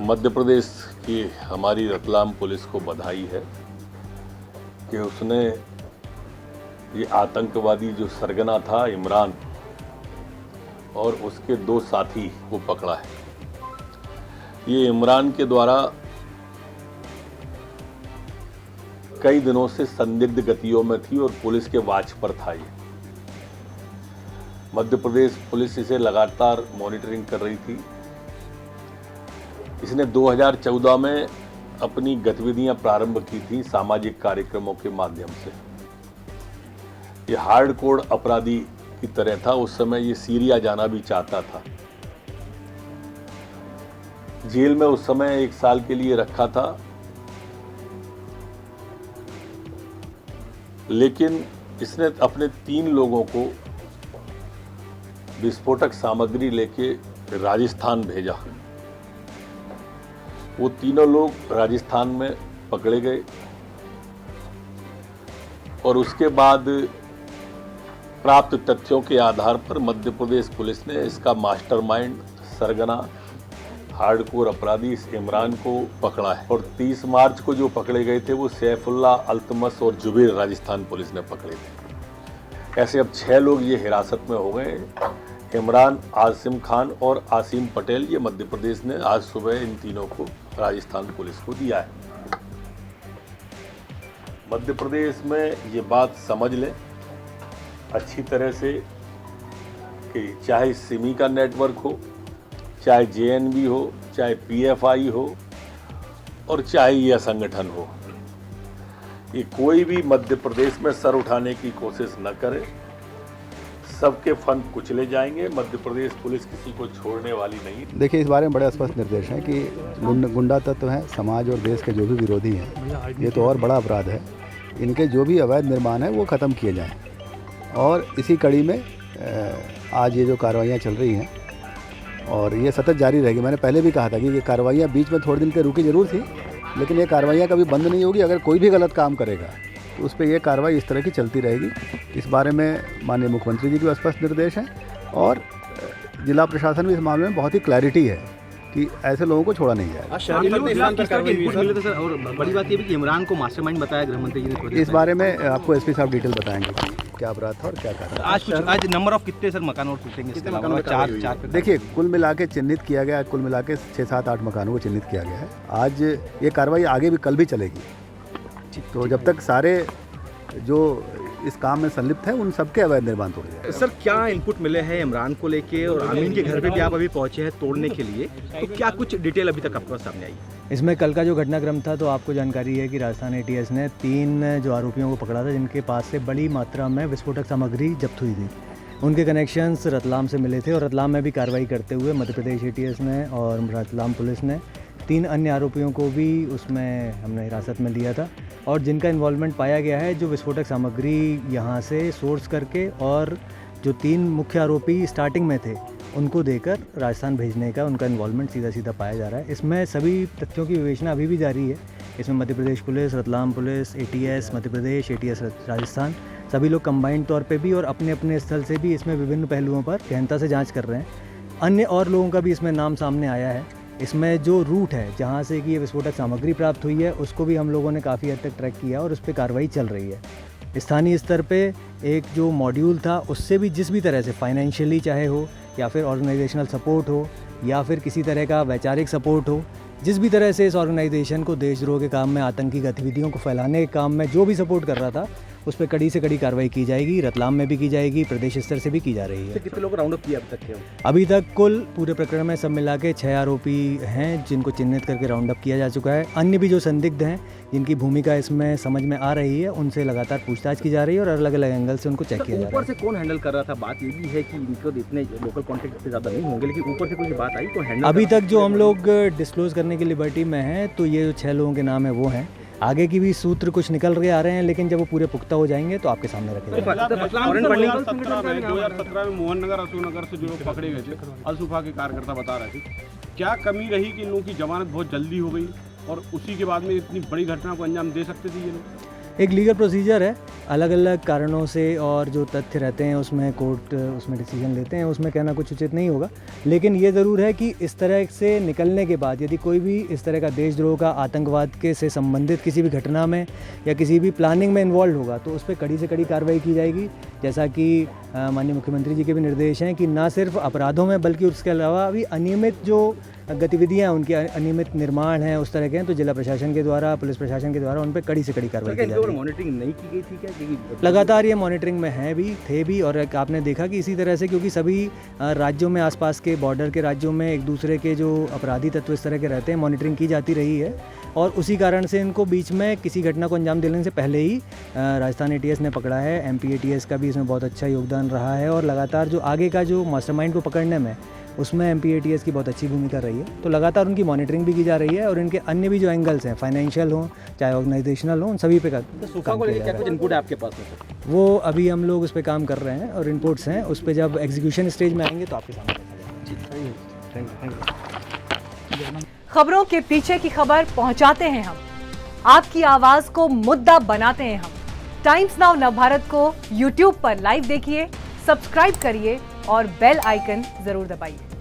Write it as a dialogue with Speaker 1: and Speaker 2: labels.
Speaker 1: मध्य प्रदेश की हमारी रतलाम पुलिस को बधाई है कि उसने ये आतंकवादी जो सरगना था इमरान और उसके 2 साथी को पकड़ा है। ये इमरान के द्वारा कई दिनों से संदिग्ध गतियों में थी और पुलिस के वाच पर था। ये मध्य प्रदेश पुलिस इसे लगातार मॉनिटरिंग कर रही थी। इसने 2014 में अपनी गतिविधियां प्रारंभ की थी सामाजिक कार्यक्रमों के माध्यम से। ये हार्डकोर अपराधी की तरह था। उस समय ये सीरिया जाना भी चाहता था। जेल में उस समय 1 साल के लिए रखा था, लेकिन इसने अपने 3 लोगों को विस्फोटक सामग्री लेके राजस्थान भेजा। वो तीनों लोग राजस्थान में पकड़े गए और उसके बाद प्राप्त तथ्यों के आधार पर मध्य प्रदेश पुलिस ने इसका मास्टरमाइंड सरगना हार्डकोर अपराधी इस इमरान को पकड़ा है। और 30 मार्च को जो पकड़े गए थे वो सैफुल्ला, अल्तमस और जुबैर राजस्थान पुलिस ने पकड़े थे। ऐसे अब 6 लोग ये हिरासत में हो गए। इमरान, आसिम खान और आसिम पटेल, ये मध्य प्रदेश ने आज सुबह इन तीनों को राजस्थान पुलिस को दिया है। मध्य प्रदेश में ये बात समझ लें अच्छी तरह से कि चाहे सिमी का नेटवर्क हो, चाहे जेएनबी हो, चाहे पीएफआई हो और चाहे यह संगठन हो, ये कोई भी मध्य प्रदेश में सर उठाने की कोशिश न करे। सबके फंड कुचले जाएंगे। मध्य प्रदेश पुलिस किसी को छोड़ने वाली नहीं।
Speaker 2: देखिए, इस बारे में बड़े स्पष्ट निर्देश हैं कि गुंडा तत्व हैं, समाज और देश के जो भी विरोधी हैं, ये तो और बड़ा अपराध है। इनके जो भी अवैध निर्माण है वो ख़त्म किए जाएं। और इसी कड़ी में आज ये जो कार्रवाइयाँ चल रही हैं और ये सतत जारी रहेगी। मैंने पहले भी कहा था कि ये कार्रवाइयाँ बीच में थोड़े दिन के रुकी ज़रूर थी, लेकिन ये कार्रवाइयाँ कभी बंद नहीं होगी। अगर कोई भी गलत काम करेगा तो उस पर यह कार्रवाई इस तरह की चलती रहेगी। इस बारे में माननीय मुख्यमंत्री जी के स्पष्ट निर्देश हैं और जिला प्रशासन भी इस मामले में बहुत ही क्लैरिटी है कि ऐसे लोगों को छोड़ा नहीं जाएगा।
Speaker 3: और बड़ी बात ये भी कि इमरान को मास्टरमाइंड बताया गृह मंत्री जी ने।
Speaker 2: इस बारे में आपको एसपी साहब डिटेल बताएंगे कि क्या अपराध था और क्या था।
Speaker 3: आज नंबर ऑफ कितने सर मकान और टूटेंगे? चार।
Speaker 2: देखिए, कुल मिला के चिन्हित किया गया, कुल मिला के 6, 7, 8 मकानों को चिन्हित किया गया है। आज ये कार्रवाई आगे भी कल भी चलेगी। तो जब तक सारे जो इस काम में संलिप्त हैं उन सबके अवैध निर्माण तोड़े जाए।
Speaker 3: सर, क्या इनपुट मिले हैं इमरान को लेके और आमीन के घर पे भी आप अभी पहुंचे हैं तोड़ने के लिए, तो क्या कुछ डिटेल अभी तक आपके पास सामने आई?
Speaker 4: इसमें कल का जो घटनाक्रम था, तो आपको जानकारी है कि राजस्थान एटीएस ने 3 जो आरोपियों को पकड़ा था, जिनके पास से बड़ी मात्रा में विस्फोटक सामग्री जब्त हुई थी। उनके कनेक्शंस रतलाम से मिले थे और रतलाम में भी कार्रवाई करते हुए मध्य प्रदेश एटीएस ने और रतलाम पुलिस ने 3 अन्य आरोपियों को भी उसमें हमने हिरासत में लिया था और जिनका इन्वॉल्वमेंट पाया गया है, जो विस्फोटक सामग्री यहाँ से सोर्स करके और जो 3 मुख्य आरोपी स्टार्टिंग में थे उनको देकर राजस्थान भेजने का उनका इन्वॉल्वमेंट सीधा पाया जा रहा है। इसमें सभी तथ्यों की विवेचना अभी भी जारी है। इसमें Madhya Pradesh police, Ratlam police, ATS Madhya Pradesh, ATS Rajasthan, सभी लोग कंबाइंड तौर पे भी और अपने अपने स्थल से भी इसमें विभिन्न पहलुओं पर गहनता से जाँच कर रहे हैं। अन्य और लोगों का भी इसमें नाम सामने आया है। इसमें जो रूट है जहाँ से कि ये विस्फोटक सामग्री प्राप्त हुई है, उसको भी हम लोगों ने काफ़ी हद तक ट्रैक किया और उस पर कार्रवाई चल रही है। स्थानीय स्तर पे एक जो मॉड्यूल था, उससे भी जिस भी तरह से फाइनेंशियली चाहे हो या फिर ऑर्गेनाइजेशनल सपोर्ट हो या फिर किसी तरह का वैचारिक सपोर्ट हो, जिस भी तरह से इस ऑर्गेनाइजेशन को देशद्रोह के काम में, आतंकी गतिविधियों को फैलाने के काम में जो भी सपोर्ट कर रहा था, उस पर कड़ी से कड़ी कार्रवाई की जाएगी। रतलाम में भी की जाएगी, प्रदेश स्तर से भी की जा रही है।
Speaker 3: कितने लोग राउंड अप किया अब तक?
Speaker 4: अभी तक कुल पूरे प्रकरण में सब मिला के 6 आरोपी हैं जिनको चिन्हित करके राउंड अप किया जा चुका है। अन्य भी जो संदिग्ध हैं जिनकी भूमिका इसमें समझ में आ रही है, उनसे लगातार पूछताछ की जा रही है और अलग अलग एंगल से उनको चेक किया जा रहा है।
Speaker 3: ऊपर से कौन हैंडल कर रहा था? बात ये भी है कि इनको इतने लोकल कॉन्टेक्ट इतने ज़्यादा नहीं होंगे, लेकिन ऊपर से कोई बात आई तो हैंडल
Speaker 4: अभी तक जो हम लोग डिस्क्लोज करने की लिबर्टी में हैं, तो ये जो 6 लोगों के नाम है वो हैं। आगे की भी सूत्र कुछ निकल के आ रहे हैं, लेकिन जब वो पूरे पुख्ता हो जाएंगे तो आपके सामने रखे जाएंगे।
Speaker 5: 2017 में मोहन नगर, अशोक नगर से जो लोग पकड़े गए थे, अलसुफा के कार्यकर्ता बता रहे थे, क्या कमी रही कि इन लोगों की जमानत बहुत जल्दी हो गई और उसी के बाद में इतनी बड़ी घटना को अंजाम दे सकते थे ये लोग?
Speaker 4: एक लीगल प्रोसीजर है, अलग अलग कारणों से और जो तथ्य रहते हैं उसमें कोर्ट उसमें डिसीजन लेते हैं, उसमें कहना कुछ उचित नहीं होगा। लेकिन ये ज़रूर है कि इस तरह से निकलने के बाद यदि कोई भी इस तरह का देशद्रोह का आतंकवाद के से संबंधित किसी भी घटना में या किसी भी प्लानिंग में इन्वॉल्व होगा तो उस पर कड़ी से कड़ी कार्रवाई की जाएगी। जैसा कि माननीय मुख्यमंत्री जी के भी निर्देश हैं कि ना सिर्फ अपराधों में बल्कि उसके अलावा भी अनियमित जो गतिविधियां उनके अनियमित निर्माण हैं उस तरह के हैं तो जिला प्रशासन के द्वारा पुलिस प्रशासन के द्वारा उन पर कड़ी से कड़ी कार्रवाई की जाएगी।
Speaker 3: मॉनिटरिंग नहीं की गई थी क्या? क्योंकि
Speaker 4: लगातार ये मॉनिटरिंग में है भी थे भी और एक आपने देखा कि इसी तरह से क्योंकि सभी राज्यों में आसपास के बॉर्डर के राज्यों में एक दूसरे के जो अपराधी तत्व इस तरह के रहते हैं मॉनिटरिंग की जाती रही है और उसी कारण से इनको बीच में किसी घटना को अंजाम देने से पहले ही राजस्थान ATS ने पकड़ा है। MP ATS का भी इसमें बहुत अच्छा योगदान रहा है और लगातार जो आगे का जो मास्टरमाइंड को पकड़ने में उसमें MP ATS की बहुत अच्छी भूमिका रही है। तो लगातार उनकी मॉनिटरिंग भी की जा रही है और इनके अन्य भी जो एंगल्स हैं फाइनेंशियल हों चाहे ऑर्गेनाइजेशनल हों उन सभी पे
Speaker 3: सोफा को लेकर क्या कुछ इनपुट है आपके पास में सर?
Speaker 4: वो अभी हम लोग उस पर काम कर रहे हैं और इनपुट्स हैं उस पर जब एग्जीक्यूशन स्टेज में आएंगे तो आपके सामने रखा जाएगा।
Speaker 6: खबरों के पीछे की खबर पहुंचाते हैं हम, आपकी आवाज को मुद्दा बनाते हैं हम। टाइम्स नाउ नवभारत को YouTube पर लाइव देखिए, सब्सक्राइब करिए और बेल आइकन जरूर दबाइए।